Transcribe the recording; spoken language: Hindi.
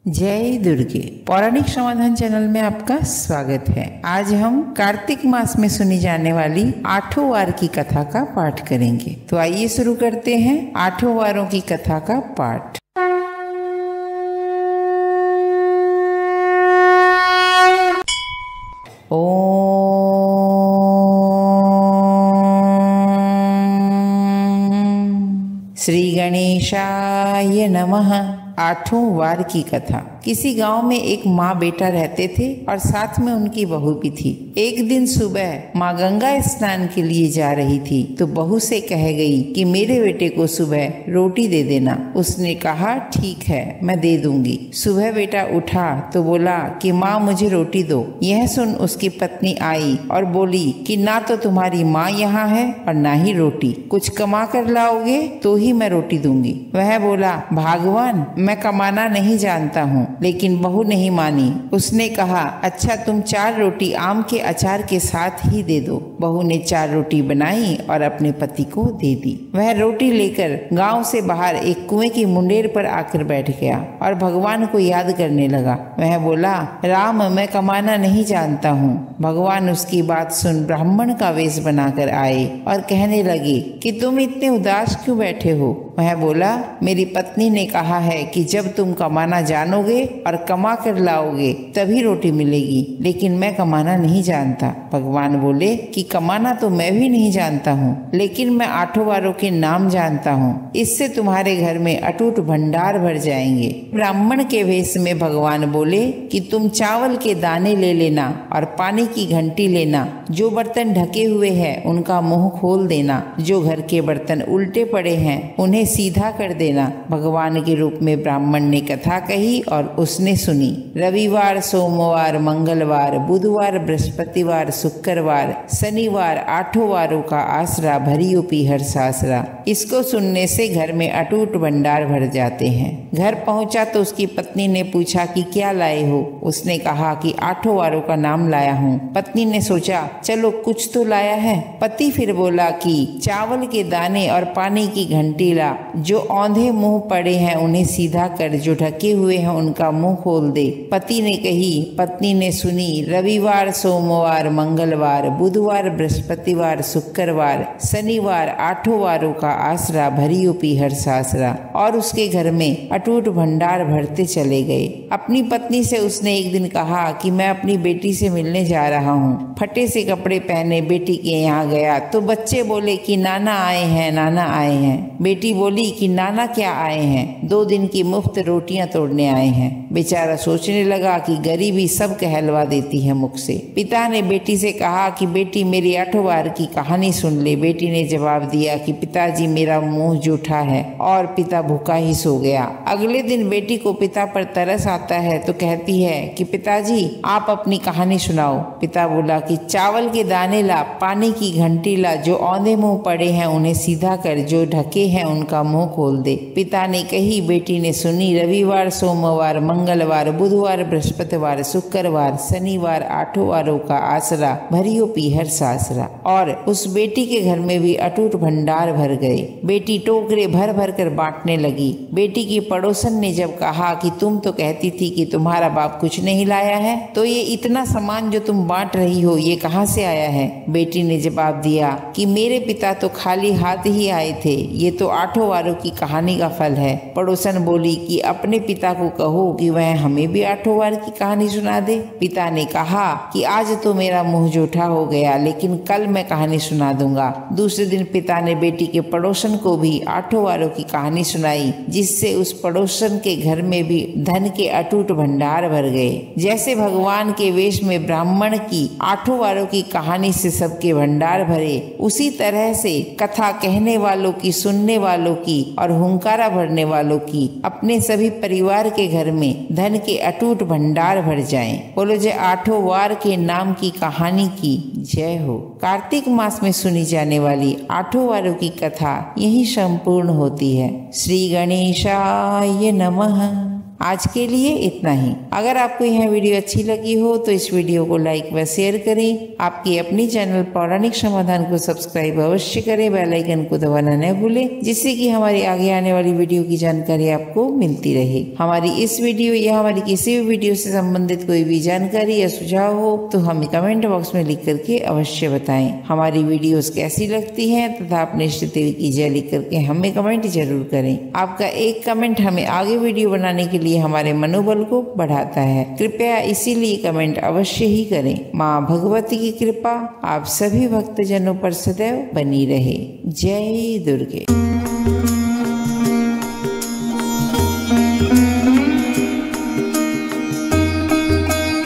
जय दुर्गे। पौराणिक समाधान चैनल में आपका स्वागत है। आज हम कार्तिक मास में सुनी जाने वाली 8 वार की कथा का पाठ करेंगे। तो आइए शुरू करते हैं 8 वारों की कथा का पाठ। श्री गणेशाय नमः। 8 वार की कथा। किसी गांव में एक माँ बेटा रहते थे और साथ में उनकी बहू भी थी। एक दिन सुबह माँ गंगा स्नान के लिए जा रही थी तो बहू से कह गई कि मेरे बेटे को सुबह रोटी दे देना। उसने कहा ठीक है, मैं दे दूंगी। सुबह बेटा उठा तो बोला कि माँ मुझे रोटी दो। यह सुन उसकी पत्नी आई और बोली कि ना तो तुम्हारी माँ यहाँ है और ना ही रोटी। कुछ कमा कर लाओगे तो ही मैं रोटी दूंगी। वह बोला भगवान, मैं कमाना नहीं जानता हूँ। लेकिन बहू नहीं मानी। उसने कहा अच्छा तुम 4 रोटी आम के अचार के साथ ही दे दो। बहू ने 4 रोटी बनाई और अपने पति को दे दी। वह रोटी लेकर गांव से बाहर एक कुएं की मुंडेर पर आकर बैठ गया और भगवान को याद करने लगा। वह बोला राम, मैं कमाना नहीं जानता हूँ। भगवान उसकी बात सुन ब्राह्मण का वेश बनाकर आए और कहने लगे कि तुम इतने उदास क्यों बैठे हो। वह बोला मेरी पत्नी ने कहा है कि जब तुम कमाना जानोगे और कमा कर लाओगे तभी रोटी मिलेगी, लेकिन मैं कमाना नहीं जानता। भगवान बोले कि कमाना तो मैं भी नहीं जानता हूँ, लेकिन मैं 8 वारों के नाम जानता हूँ। इससे तुम्हारे घर में अटूट भंडार भर जाएंगे। ब्राह्मण के वेश में भगवान बोले कि तुम चावल के दाने ले लेना और पानी की घंटी लेना। जो बर्तन ढके हुए हैं उनका मुंह खोल देना। जो घर के बर्तन उल्टे पड़े हैं उन्हें सीधा कर देना। भगवान के रूप में ब्राह्मण ने कथा कही और उसने सुनी। रविवार, सोमवार, मंगलवार, बुधवार, बृहस्पतिवार, शुक्रवार, शनिवार 8 वारों का आसरा भरी उपी हर सासरा। इसको सुनने से घर में अटूट भंडार भर जाते हैं। घर पहुंचा तो उसकी पत्नी ने पूछा कि क्या लाए हो। उसने कहा कि 8 वारों का नाम लाया हूँ। पत्नी ने सोचा चलो कुछ तो लाया है। पति फिर बोला कि चावल के दाने और पानी की घंटी ला। जो औंधे मुंह पड़े हैं उन्हें सीधा कर, जो ढके हुए हैं उनका मुंह खोल दे। पति ने कही, पत्नी ने सुनी। रविवार, सोमवार, मंगलवार, बुधवार, बृहस्पतिवार, शुक्रवार, शनिवार 8 वारों का आसरा भरी उपी हर सासरा। और उसके घर में अटूट भंडार भरते चले गए। अपनी पत्नी से उसने एक दिन कहा कि मैं अपनी बेटी से मिलने जा रहा हूँ। फटे से कपड़े पहने बेटी के यहाँ गया तो बच्चे बोले कि नाना आए हैं, नाना आए हैं। बेटी बोली कि नाना क्या आए हैं, 2 दिन की मुफ्त रोटियां तोड़ने आए हैं। बेचारा सोचने लगा कि गरीबी सब कहलवा देती है मुख से। पिता ने बेटी से कहा कि बेटी मेरी 8 वार की कहानी सुन ले। बेटी ने जवाब दिया कि पिताजी मेरा मुंह जूठा है, और पिता भूखा ही सो गया। अगले दिन बेटी को पिता पर तरस आता है तो कहती है कि पिताजी आप अपनी कहानी सुनाओ। पिता बोला कि चावल के दाने ला, पानी की घंटी ला। जो औंधे मुंह पड़े हैं उन्हें सीधा कर, जो ढके हैं उनका मुंह खोल दे। पिता ने कही, बेटी ने सुनी। रविवार, सोमवार, मंगलवार, बुधवार, बृहस्पतिवार, शुक्रवार, शनिवार 8 वारों का आसरा भरियो पीहर सासरा। और उस बेटी के घर में भी अटूट भंडार भर गए। बेटी टोकरे भर भर कर बांटने लगी। बेटी की पड़ोसन ने जब कहा कि तुम तो कहती थी कि तुम्हारा बाप कुछ नहीं लाया है, तो ये इतना सामान जो तुम बांट रही हो ये कहाँ से आया है। बेटी ने जवाब दिया कि मेरे पिता तो खाली हाथ ही आए थे। ये तो 8 वारों की कहानी का फल है। पड़ोसन बोली कि अपने पिता को कहो कि वह हमें भी 8 वार की कहानी सुना दे। पिता ने कहा कि आज तो मेरा मुंह जूठा हो गया, लेकिन कल मैं कहानी सुना दूंगा। दूसरे दिन पिता ने बेटी के पड़ोसन को भी 8 वारों की कहानी सुनाई, जिससे उस पड़ोसन के घर में भी धन के अटूट भंडार भर गए। जैसे भगवान के वेश में ब्राह्मण की 8 वारों की कहानी से सबके भंडार भरे, उसी तरह से कथा कहने वालों की, सुनने वालों की और हुंकारा भरने वालों की अपने सभी परिवार के घर में धन के अटूट भंडार भर जाएं। बोलो जय 8 वार के नाम की कहानी की जय हो। कार्तिक मास में सुनी जाने वाली 8 वारों की कथा यही संपूर्ण होती है। श्री गणेशाय नमः। आज के लिए इतना ही। अगर आपको यह वीडियो अच्छी लगी हो तो इस वीडियो को लाइक व शेयर करें। आपकी अपनी चैनल पौराणिक समाधान को सब्सक्राइब अवश्य करें। बेल आइकन को दबाना न भूलें, जिससे कि हमारी आगे आने वाली वीडियो की जानकारी आपको मिलती रहे। हमारी इस वीडियो या हमारी किसी भी वीडियो से संबंधित कोई भी जानकारी या सुझाव हो तो हमें कमेंट बॉक्स में लिख करके अवश्य बताएं। हमारी वीडियोस कैसी लगती हैं तथा अपने इष्ट देवी की जय लिख करके हमें कमेंट जरूर करें। आपका एक कमेंट हमें आगे वीडियो बनाने के लिए हमारे मनोबल को बढ़ाता है। कृपया इसीलिए कमेंट अवश्य ही करें। माँ भगवती की कृपा आप सभी भक्तजनों पर सदैव बनी रहे। जय दुर्गे।